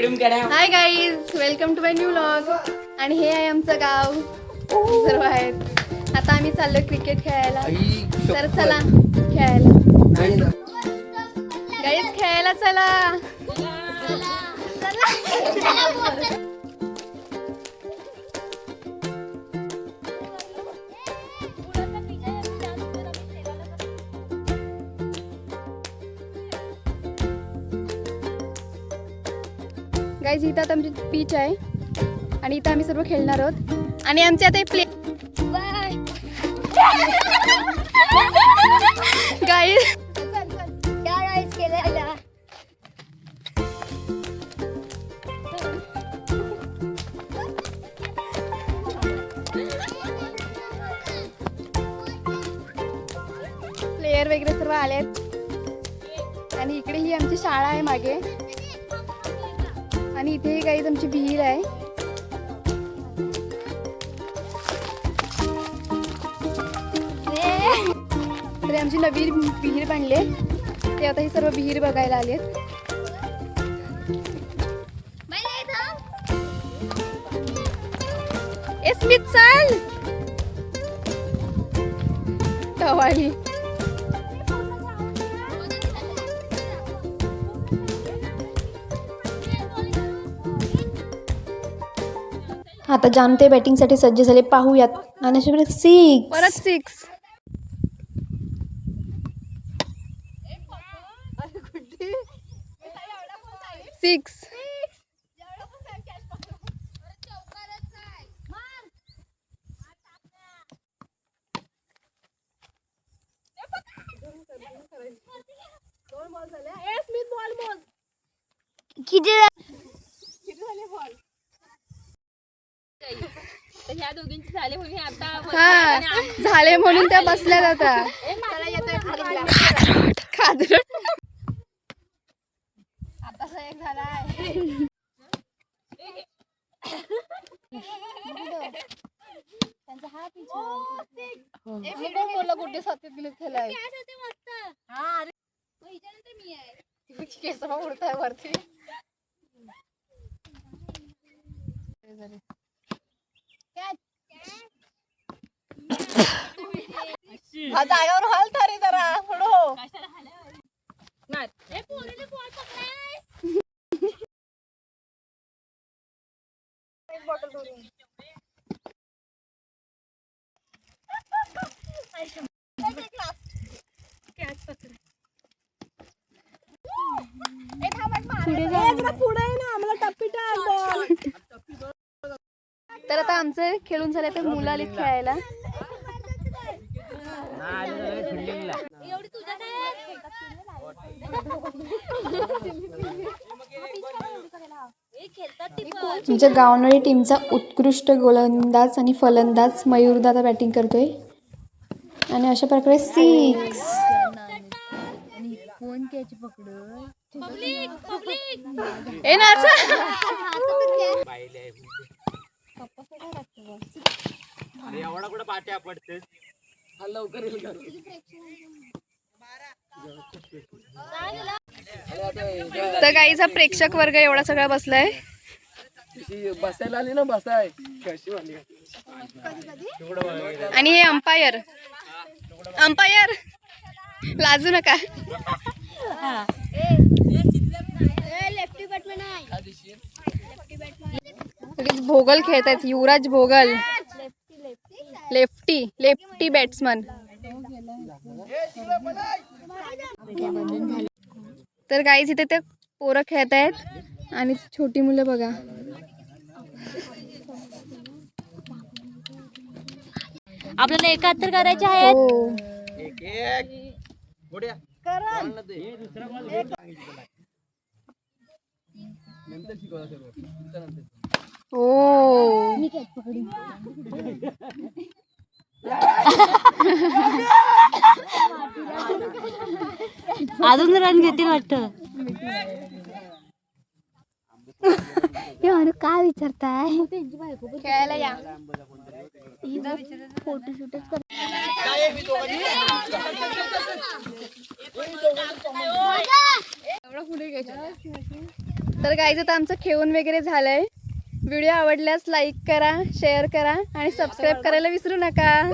High guys, welcome to my new vlog. आणि हे आहे आमचं गाव. सर्व आहेत. आता आम्ही चाललो क्रिकेट खेळायला. तर चला खेळायला. गाईज खेळायला चला. गाईज इथं आता आमची बीच आहे आणि इथं आम्ही सर्व खेळणार आहोत. आणि आमचे आता प्ले गाईज प्लेयर वगैरे सर्व आलेत. आणि इकडे ही आमची शाळा आहे मागे. आणि इथे काही आमची विहीर आहे. तर आमची नवीन विहीर बांधले. ते आता ही सर्व विहीर बघायला आलेत. स्मित चल टवाली. आता जानते बॅटिंगसाठी सज्ज झाले. पाहूयात. आणि सिक्स, परत सिक्स. सिक्स. ह्या दोघींची झाले म्हणून आता हा झाले म्हणून त्या बसल्या जातात. आता एक झालाय. त्यांचा हा पिछा गुड्डे साथीत गेले खेळाय. हा अरे मी आहे केस उडताय वरती. हा जागावर हाल थारी जरा पुढं. तर आता आमचं खेळून झालं तर मुलं आलीत खेळायला. तुमच्या गावनळी टीमचा उत्कृष्ट गोलंदाज आणि फलंदाज मयूरदादा बॅटिंग करतोय. आणि अशा प्रकारे सिक्स. एवढा कुठं पाट्या पडते लवकर. तर गाईचा प्रेक्षक वर्ग एवढा सगळा बसलाय. बसायला आली ना बसाय. आणि हे अंपायर लाजू नका. भोगल खेळत आहेत. युवराज भोगल लेफ्टी बॅट्समन. तर गाईज इथे ते पोरं खेळत आहेत. आणि छोटी मुलं बघा. आपल्याला 71 करायचे आहेत. अजून रन घेतील वाटतं. काय विचारताय? खेळायला या. फोटोशूटच कर. एवढा पुढे घ्यायचं. तर गाईज आता आमचं खेळून वगैरे झालंय. व्हिडिओ आवडल्यास लाईक करा, शेअर करा आणि सबस्क्राईब करायला विसरू नका.